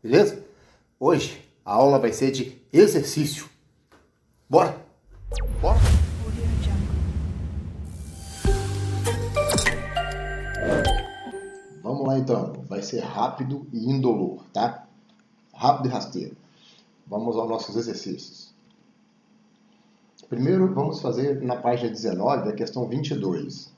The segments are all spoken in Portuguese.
beleza? Hoje a aula vai ser de exercício. Bora? Bora? Vamos lá então, vai ser rápido e indolor, tá? Rápido e rasteiro. Vamos aos nossos exercícios. Primeiro vamos fazer na página 19, a questão 22.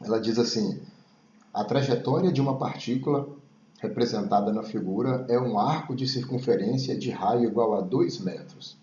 Ela diz assim: a trajetória de uma partícula representada na figura é um arco de circunferência de raio igual a 2 metros,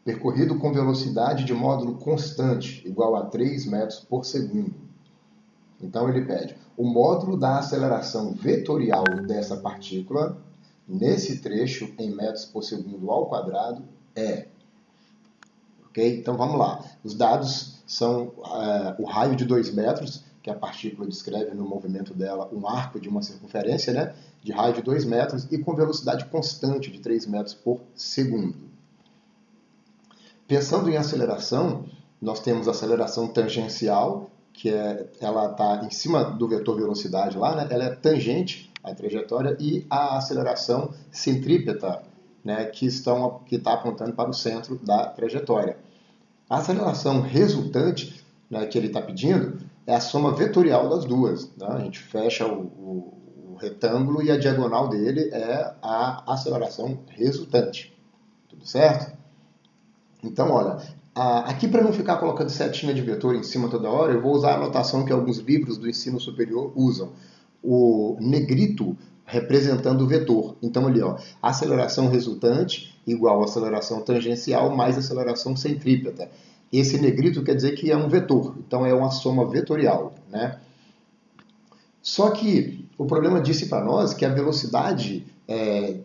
percorrido com velocidade de módulo constante igual a 3 metros por segundo. Então ele pede o módulo da aceleração vetorial dessa partícula nesse trecho em metros por segundo ao quadrado é... Ok? Então vamos lá. Os dados são o raio de 2 metros, que a partícula descreve no movimento dela um arco de uma circunferência, né, de raio de 2 metros e com velocidade constante de 3 metros por segundo. Pensando em aceleração, nós temos a aceleração tangencial, que ela está em cima do vetor velocidade lá, né, ela é tangente à trajetória, e a aceleração centrípeta, né, que está apontando para o centro da trajetória. A aceleração resultante, né, que ele está pedindo é a soma vetorial das duas. Né? A gente fecha o retângulo e a diagonal dele é a aceleração resultante. Tudo certo? Então, olha, aqui para não ficar colocando setinha de vetor em cima toda hora, eu vou usar a anotação que alguns livros do ensino superior usam. O negrito representando o vetor. Então, ali, ó, aceleração resultante igual a aceleração tangencial mais aceleração centrípeta. Esse negrito quer dizer que é um vetor, então é uma soma vetorial, né? Só que o problema disse para nós que a velocidade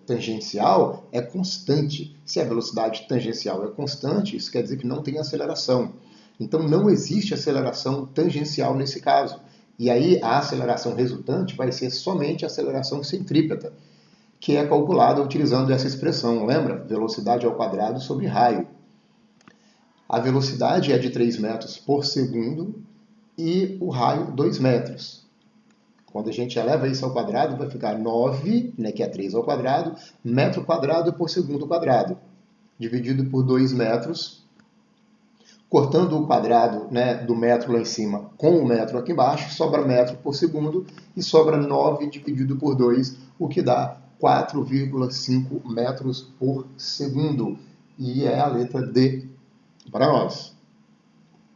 tangencial é constante. Se a velocidade tangencial é constante, isso quer dizer que não tem aceleração. Então não existe aceleração tangencial nesse caso. E aí a aceleração resultante vai ser somente a aceleração centrípeta, que é calculada utilizando essa expressão, lembra? Velocidade ao quadrado sobre raio. A velocidade é de 3 metros por segundo e o raio 2 metros. Quando a gente eleva isso ao quadrado, vai ficar 9, né, que é 3 ao quadrado, metro quadrado por segundo quadrado, dividido por 2 metros, cortando o quadrado, né, do metro lá em cima com o metro aqui embaixo, sobra metro por segundo e sobra 9 dividido por 2, o que dá 4,5 metros por segundo. E é a letra D para nós.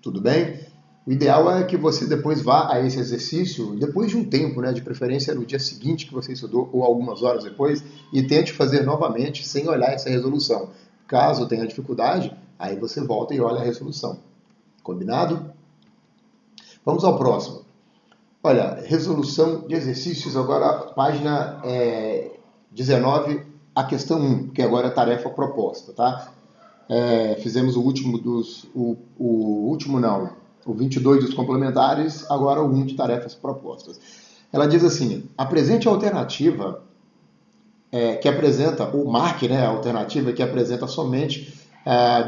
Tudo bem? O ideal é que você depois vá a esse exercício, depois de um tempo, né, de preferência no dia seguinte que você estudou ou algumas horas depois, e tente fazer novamente sem olhar essa resolução. Caso tenha dificuldade, aí você volta e olha a resolução. Combinado? Vamos ao próximo. Olha, resolução de exercícios, agora página 19, a questão 1, que agora é a tarefa proposta, tá? Fizemos o 22 dos complementares, agora o 1 de tarefas propostas. Ela diz assim: apresente a alternativa que apresenta, ou marque, né, a alternativa que apresenta somente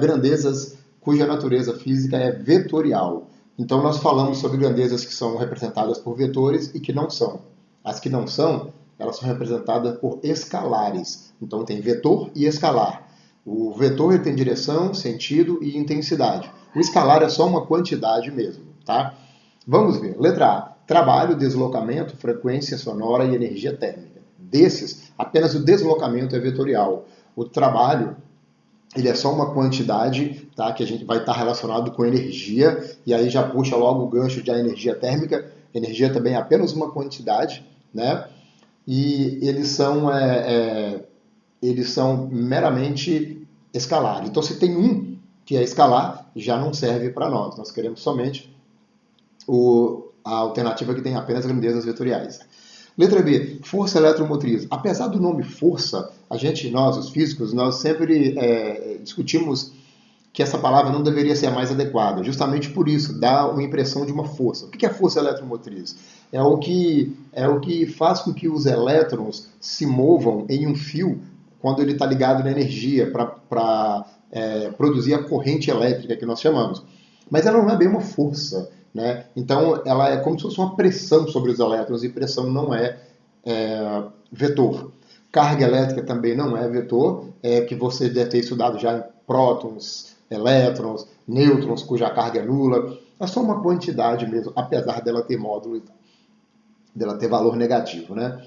grandezas cuja natureza física é vetorial. Então nós falamos sobre grandezas que são representadas por vetores e que não são. As que não são, elas são representadas por escalares. Então tem vetor e escalar. O vetor tem direção, sentido e intensidade. O escalar é só uma quantidade mesmo, tá? Vamos ver. Letra A. Trabalho, deslocamento, frequência sonora e energia térmica. Desses, apenas o deslocamento é vetorial. O trabalho, ele é só uma quantidade, tá? Que a gente vai estar relacionado com energia, e aí já puxa logo o gancho de energia térmica. Energia também é apenas uma quantidade, né? E eles são meramente escalares. Então, se tem um que é escalar, já não serve para nós. Nós queremos somente a alternativa que tem apenas grandezas vetoriais. Letra B, força eletromotriz. Apesar do nome força, nós, os físicos, nós sempre discutimos que essa palavra não deveria ser a mais adequada. Justamente por isso, dá uma impressão de uma força. O que é força eletromotriz? É o que faz com que os elétrons se movam em um fio quando ele está ligado na energia para produzir a corrente elétrica que nós chamamos. Mas ela não é bem uma força, né? Então ela é como se fosse uma pressão sobre os elétrons, e pressão não é vetor. Carga elétrica também não é vetor, que você deve ter estudado já em prótons, elétrons, nêutrons, cuja carga é nula. É só uma quantidade mesmo, apesar dela ter módulo, dela ter valor negativo, né?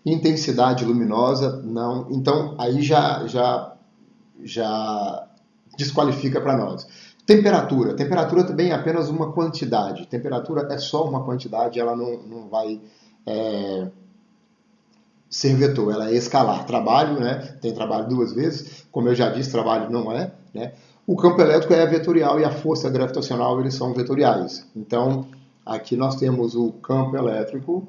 Intensidade luminosa, não. Então, aí já desqualifica para nós. Temperatura. Temperatura também é apenas uma quantidade. Temperatura é só uma quantidade, ela não vai ser vetor, ela é escalar. Trabalho, né? Tem trabalho duas vezes, como eu já disse, trabalho não é, né? O campo elétrico é vetorial e a força gravitacional, eles são vetoriais. Então, aqui nós temos o campo elétrico,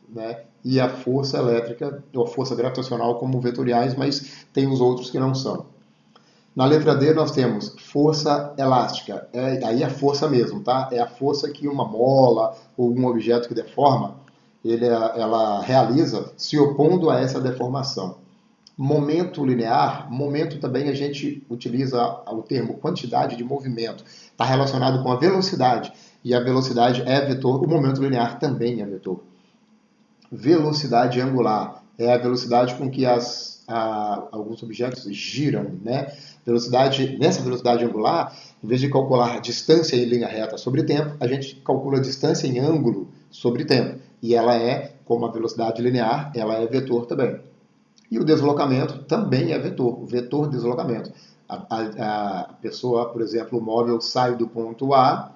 né? E a força elétrica, ou a força gravitacional como vetoriais, mas tem os outros que não são. Na letra D nós temos força elástica, aí é força mesmo, tá? É a força que uma mola ou um objeto que deforma, ela realiza se opondo a essa deformação. Momento linear, momento também a gente utiliza o termo quantidade de movimento, está relacionado com a velocidade, e a velocidade é vetor, o momento linear também é vetor. Velocidade angular é a velocidade com que alguns objetos giram, né? Nessa velocidade angular, em vez de calcular distância em linha reta sobre tempo, a gente calcula distância em ângulo sobre tempo. E ela é, como a velocidade linear, ela é vetor também. E o deslocamento também é vetor, vetor deslocamento. A pessoa, por exemplo, o móvel sai do ponto A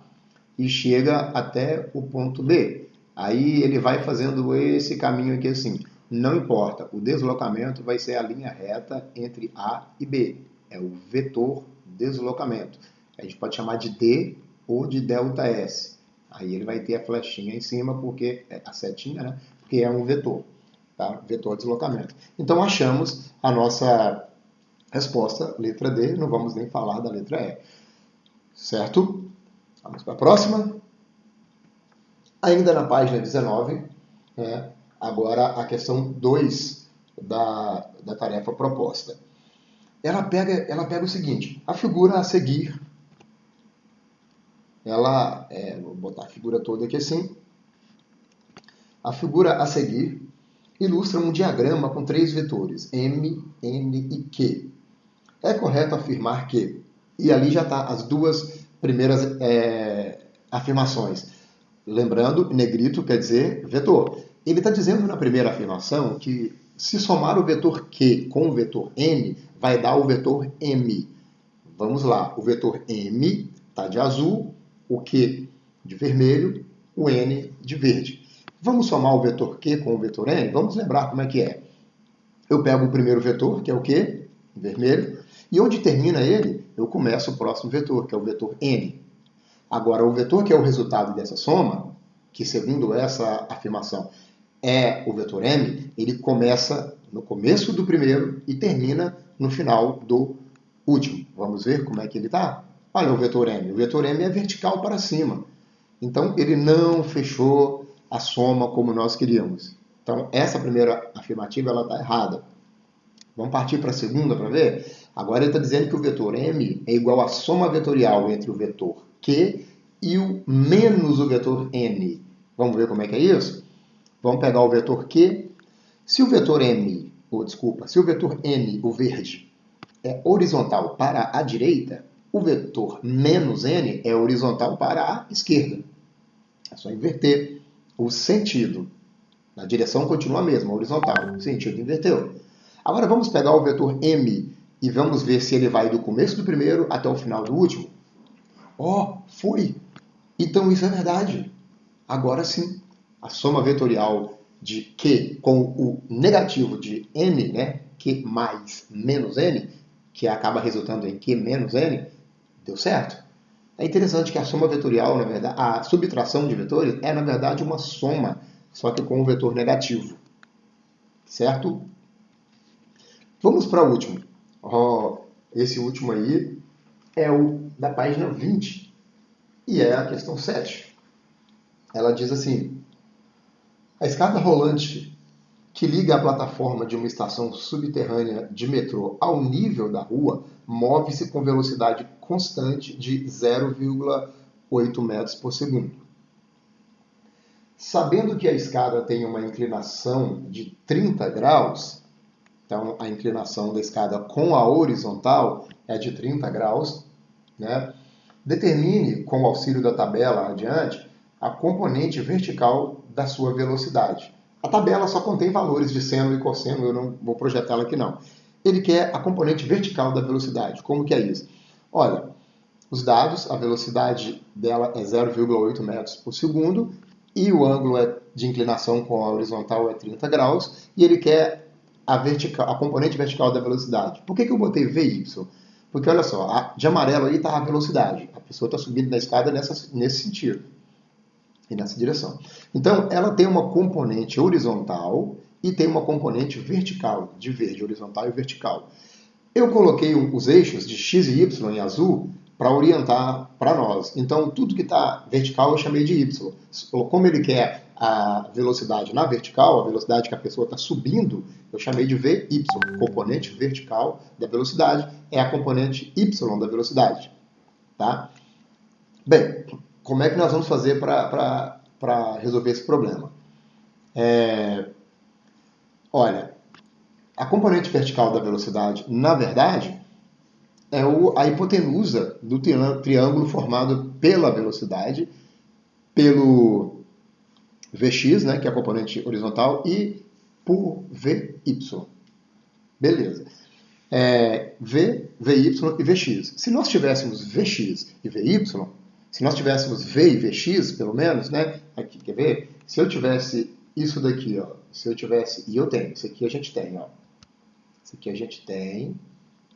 e chega até o ponto B. Aí ele vai fazendo esse caminho aqui assim. Não importa, o deslocamento vai ser a linha reta entre A e B. É o vetor deslocamento. A gente pode chamar de D ou de ΔS. Aí ele vai ter a flechinha em cima, porque a setinha, né? Porque é um vetor, tá? Vetor deslocamento. Então achamos a nossa resposta, letra D, não vamos nem falar da letra E. Certo? Vamos para a próxima. Ainda na página 19, né? Agora a questão 2 da tarefa proposta. Ela pega o seguinte, a figura a seguir, vou botar a figura toda aqui assim, a figura a seguir ilustra um diagrama com 3 vetores, M, N e Q. É correto afirmar que, e ali já está as duas primeiras afirmações. Lembrando, negrito quer dizer vetor. Ele está dizendo na primeira afirmação que se somar o vetor Q com o vetor N, vai dar o vetor M. Vamos lá, o vetor M está de azul, o Q de vermelho, o N de verde. Vamos somar o vetor Q com o vetor N? Vamos lembrar como é que é. Eu pego o primeiro vetor, que é o Q, vermelho, e onde termina ele, eu começo o próximo vetor, que é o vetor N. Agora, o vetor que é o resultado dessa soma, que segundo essa afirmação é o vetor M, ele começa no começo do primeiro e termina no final do último. Vamos ver como é que ele está? Olha o vetor M. O vetor M é vertical para cima. Então, ele não fechou a soma como nós queríamos. Então, essa primeira afirmativa está errada. Vamos partir para a segunda para ver? Agora ele está dizendo que o vetor M é igual à soma vetorial entre o vetor Q e o menos o vetor N. Vamos ver como é que é isso? Vamos pegar o vetor Q. Se o vetor M, se o vetor N, o verde, é horizontal para a direita, o vetor menos N é horizontal para a esquerda. É só inverter o sentido. A direção continua a mesma, horizontal. O sentido inverteu. Agora vamos pegar o vetor M e vamos ver se ele vai do começo do primeiro até o final do último. Foi! Então isso é verdade. Agora sim, a soma vetorial de Q com o negativo de N, né? Q mais menos N, que acaba resultando em Q menos N, deu certo. É interessante que a soma vetorial, na verdade, a subtração de vetores é, na verdade, uma soma, só que com o vetor negativo. Certo? Vamos para o último. Esse último aí é o da página 20 e é a questão 7. Ela diz assim, a escada rolante que liga a plataforma de uma estação subterrânea de metrô ao nível da rua move-se com velocidade constante de 0,8 metros por segundo. Sabendo que a escada tem uma inclinação de 30 graus, então a inclinação da escada com a horizontal é de 30 graus, né? Determine, com o auxílio da tabela adiante, a componente vertical da sua velocidade. A tabela só contém valores de seno e cosseno, eu não vou projetá-la aqui não. Ele quer a componente vertical da velocidade. Como que é isso? Olha, os dados, a velocidade dela é 0,8 metros por segundo e o ângulo de inclinação com a horizontal é 30 graus e ele quer a componente vertical da velocidade. Por que eu botei VY? Porque olha só, de amarelo aí está a velocidade. A pessoa está subindo na escada nesse sentido e nessa direção. Então, ela tem uma componente horizontal e tem uma componente vertical, de verde, horizontal e vertical. Eu coloquei os eixos de x e y em azul para orientar para nós. Então, tudo que está vertical eu chamei de y. Como ele quer a velocidade na vertical, a velocidade que a pessoa está subindo, eu chamei de VY. Componente vertical da velocidade é a componente y da velocidade. Tá? Bem, como é que nós vamos fazer para resolver esse problema? Olha, a componente vertical da velocidade, na verdade, é a hipotenusa do triângulo formado pela velocidade, pelo Vx, né, que é a componente horizontal, e por Vy. Beleza. V, Vy e Vx. Se nós tivéssemos Vx e Vy, se nós tivéssemos V e Vx, pelo menos, né, aqui, quer ver? Se eu tivesse isso daqui, ó, se eu tivesse, e eu tenho, isso aqui a gente tem, ó. Isso aqui a gente tem,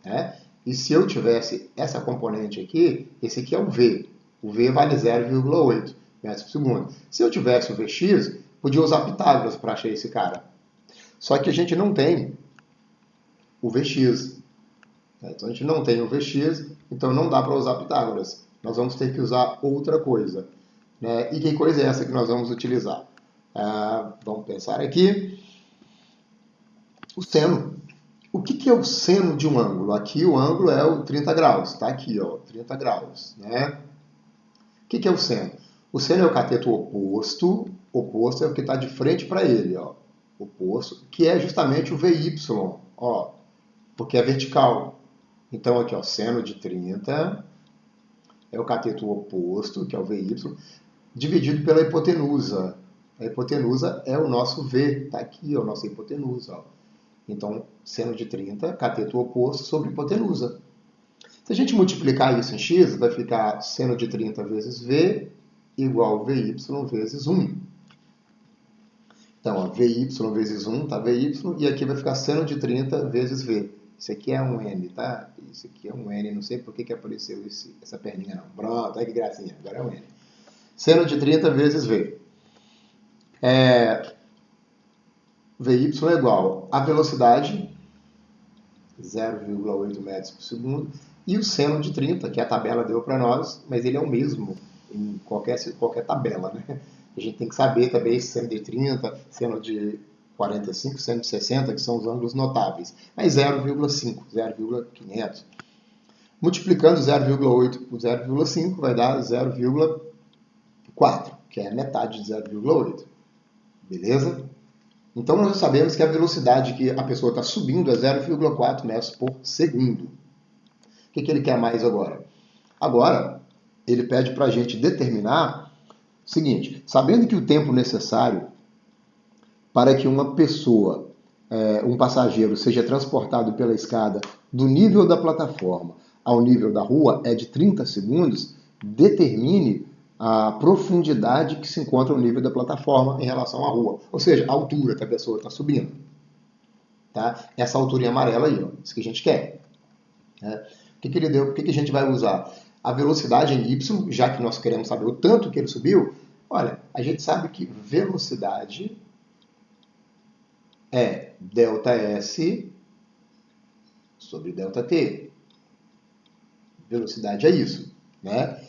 né? E se eu tivesse essa componente aqui, esse aqui é o V. O V vale 0,8 metros por segundo. Se eu tivesse o Vx, podia usar Pitágoras para achar esse cara. Só que a gente não tem o Vx. Então a gente não tem o Vx, então não dá para usar Pitágoras. Nós vamos ter que usar outra coisa. Né? E que coisa é essa que nós vamos utilizar? Vamos pensar aqui. O seno. O que é o seno de um ângulo? Aqui o ângulo é o 30 graus. Está aqui, ó, 30 graus. Né? O que é o seno? O seno é o cateto oposto. Oposto é o que está de frente para ele. Ó, oposto, que é justamente o VY. Ó, porque é vertical. Então aqui, ó, seno de 30 é o cateto oposto, que é o VY, dividido pela hipotenusa. A hipotenusa é o nosso V. Está aqui, ó, a nossa hipotenusa. Ó. Então, seno de 30, cateto oposto sobre hipotenusa. Se a gente multiplicar isso em x, vai ficar seno de 30 vezes v igual vy vezes 1. Então, ó, vy vezes 1 tá vy, e aqui vai ficar seno de 30 vezes v. Isso aqui é um n, tá? Isso aqui é um n, não sei por que apareceu essa perninha não. Pronto, olha que gracinha, agora é um n. Seno de 30 vezes v. Vy é igual a velocidade, 0,8 metros por segundo, e o seno de 30, que a tabela deu para nós, mas ele é o mesmo em qualquer tabela. Né? A gente tem que saber também esse seno de 30, seno de 45, seno de 60, que são os ângulos notáveis. Mas 0,5, 0,500. Multiplicando 0,8 por 0,5 vai dar 0,4, que é a metade de 0,8. Beleza? Então, nós já sabemos que a velocidade que a pessoa está subindo é 0,4 metros por segundo. O que ele quer mais agora? Agora, ele pede para a gente determinar o seguinte, sabendo que o tempo necessário para que uma pessoa, um passageiro, seja transportado pela escada do nível da plataforma ao nível da rua é de 30 segundos, determine a profundidade que se encontra no nível da plataforma em relação à rua. Ou seja, a altura que a pessoa está subindo. Tá? Essa altura em amarelo aí, ó, isso que a gente quer. Né? O que ele deu? O que a gente vai usar? A velocidade em y, já que nós queremos saber o tanto que ele subiu. Olha, a gente sabe que velocidade é ΔS sobre ΔT. Velocidade é isso. Né?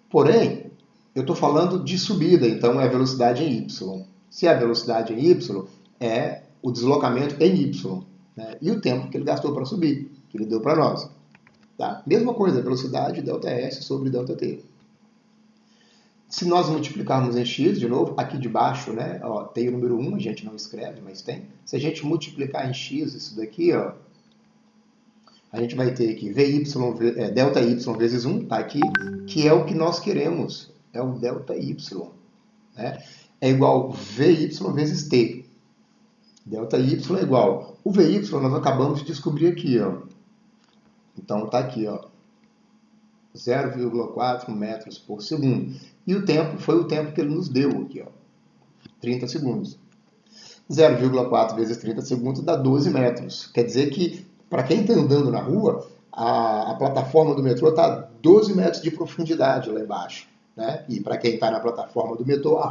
Porém, eu estou falando de subida, então é a velocidade em y. Se é a velocidade em y, é o deslocamento em y. Né? E o tempo que ele gastou para subir, que ele deu para nós. Tá? Mesma coisa, velocidade ΔS sobre ΔT. Se nós multiplicarmos em x, de novo, aqui de baixo, né, ó, tem o número 1, a gente não escreve, mas tem. Se a gente multiplicar em x isso daqui, ó, a gente vai ter aqui delta y vezes 1, tá aqui, que é o que nós queremos, é o delta y, né? É igual vy vezes t. Delta y é igual. O vy nós acabamos de descobrir aqui, ó. Então tá aqui, ó, 0,4 metros por segundo. E o tempo foi o tempo que ele nos deu aqui, ó, 30 segundos. 0,4 vezes 30 segundos dá 12 metros. Quer dizer que, para quem está andando na rua, a plataforma do metrô está a 12 metros de profundidade lá embaixo. Né? E para quem está na plataforma do metrô, a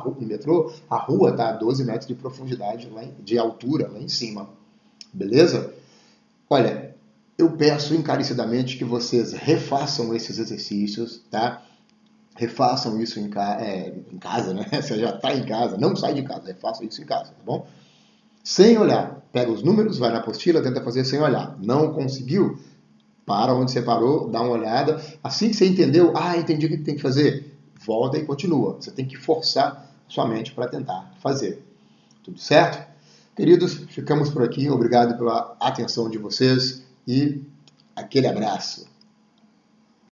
rua está a 12 metros de profundidade, de altura, lá em cima. Beleza? Olha, eu peço encarecidamente que vocês refaçam esses exercícios, tá? Refaçam isso em casa, né? Você já está em casa, não sai de casa, refaçam isso em casa, tá bom? Sem olhar. Pega os números, vai na apostila, tenta fazer sem olhar. Não conseguiu? Para onde você parou, dá uma olhada. Assim que você entendeu, entendi o que tem que fazer, volta e continua. Você tem que forçar sua mente para tentar fazer. Tudo certo? Queridos, ficamos por aqui. Obrigado pela atenção de vocês e aquele abraço.